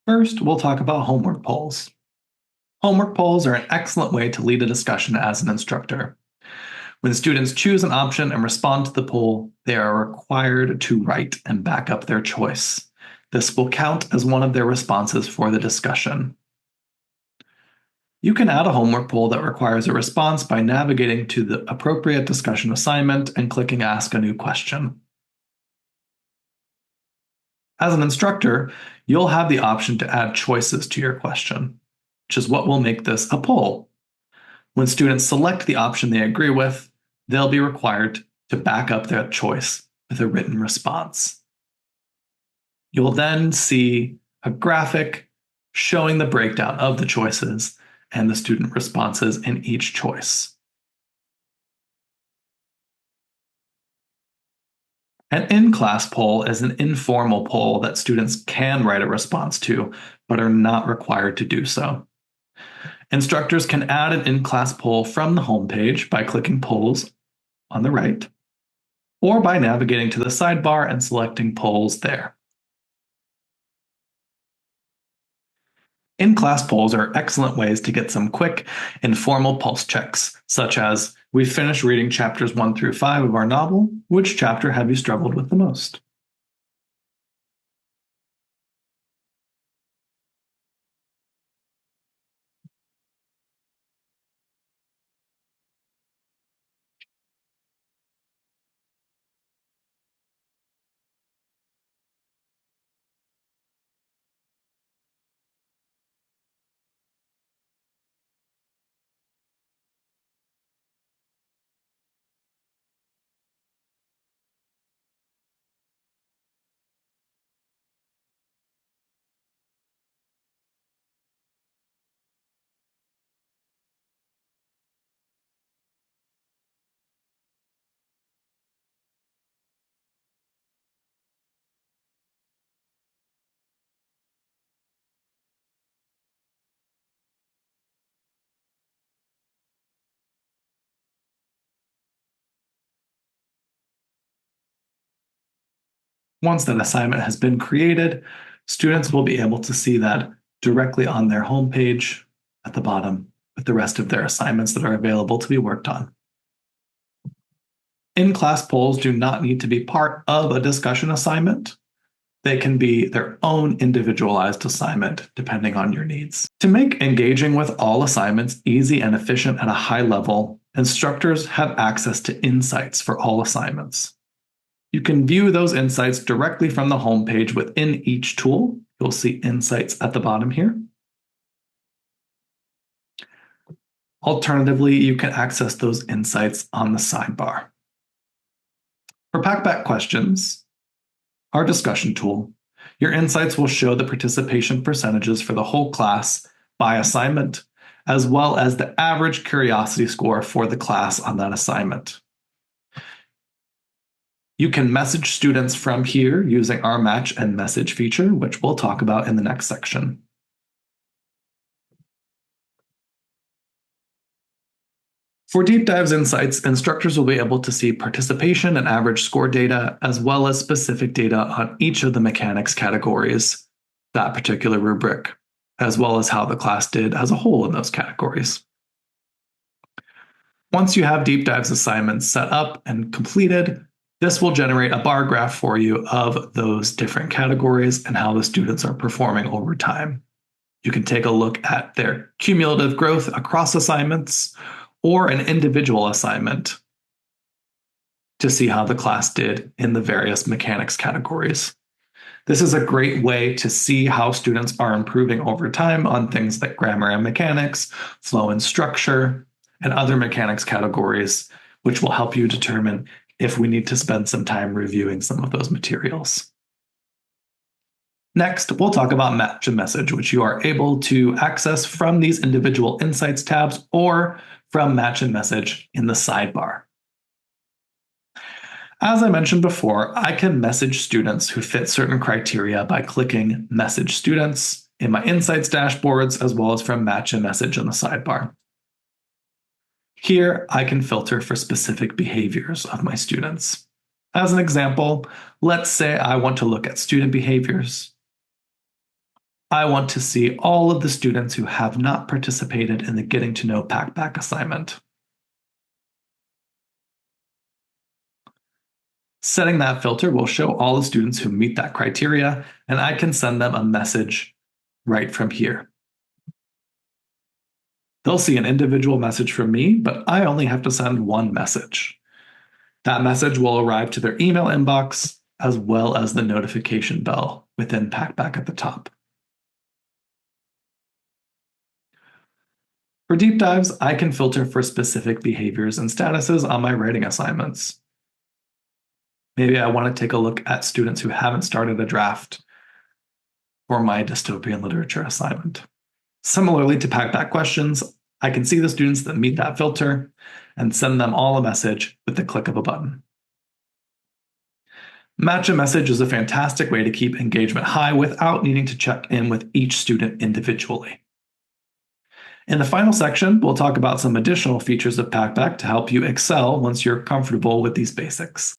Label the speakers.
Speaker 1: First, we'll talk about homework polls. Homework polls are an excellent way to lead a discussion as an instructor. When students choose an option and respond to the poll, they are required to write and back up their choice. This will count as one of their responses for the discussion. You can add a homework poll that requires a response by navigating to the appropriate discussion assignment and clicking Ask a New Question. As an instructor, you'll have the option to add choices to your question, which is what will make this a poll. When students select the option they agree with, they'll be required to back up their choice with a written response. You will then see a graphic showing the breakdown of the choices and the student responses in each choice. An in-class poll is an informal poll that students can write a response to, but are not required to do so. Instructors can add an in-class poll from the homepage by clicking Polls on the right, or by navigating to the sidebar and selecting Polls there. In-class polls are excellent ways to get some quick, informal pulse checks, such as, we've finished reading chapters 1 through 5 of our novel. Which chapter have you struggled with the most? Once that assignment has been created, students will be able to see that directly on their homepage at the bottom with the rest of their assignments that are available to be worked on. In-class polls do not need to be part of a discussion assignment. They can be their own individualized assignment depending on your needs. To make engaging with all assignments easy and efficient at a high level, instructors have access to insights for all assignments. You can view those insights directly from the homepage within each tool. You'll see insights at the bottom here. Alternatively, you can access those insights on the sidebar. For Packback questions, our discussion tool, your insights will show the participation percentages for the whole class by assignment, as well as the average curiosity score for the class on that assignment. You can message students from here using our match and message feature, which we'll talk about in the next section. For Deep Dives Insights, instructors will be able to see participation and average score data, as well as specific data on each of the mechanics categories, that particular rubric, as well as how the class did as a whole in those categories. Once you have Deep Dives assignments set up and completed, this will generate a bar graph for you of those different categories and how the students are performing over time. You can take a look at their cumulative growth across assignments or an individual assignment to see how the class did in the various mechanics categories. This is a great way to see how students are improving over time on things like grammar and mechanics, flow and structure, and other mechanics categories, which will help you determine if we need to spend some time reviewing some of those materials. Next, we'll talk about Match and Message, which you are able to access from these individual Insights tabs or from Match and Message in the sidebar. As I mentioned before, I can message students who fit certain criteria by clicking Message Students in my Insights dashboards, as well as from Match and Message in the sidebar. Here, I can filter for specific behaviors of my students. As an example, let's say I want to look at student behaviors. I want to see all of the students who have not participated in the Getting to Know Packback assignment. Setting that filter will show all the students who meet that criteria, and I can send them a message right from here. They'll see an individual message from me, but I only have to send one message. That message will arrive to their email inbox as well as the notification bell within Packback at the top. For deep dives, I can filter for specific behaviors and statuses on my writing assignments. Maybe I want to take a look at students who haven't started a draft for my dystopian literature assignment. Similarly to Packback questions, I can see the students that meet that filter and send them all a message with the click of a button. Match a message is a fantastic way to keep engagement high without needing to check in with each student individually. In the final section, we'll talk about some additional features of Packback to help you excel once you're comfortable with these basics.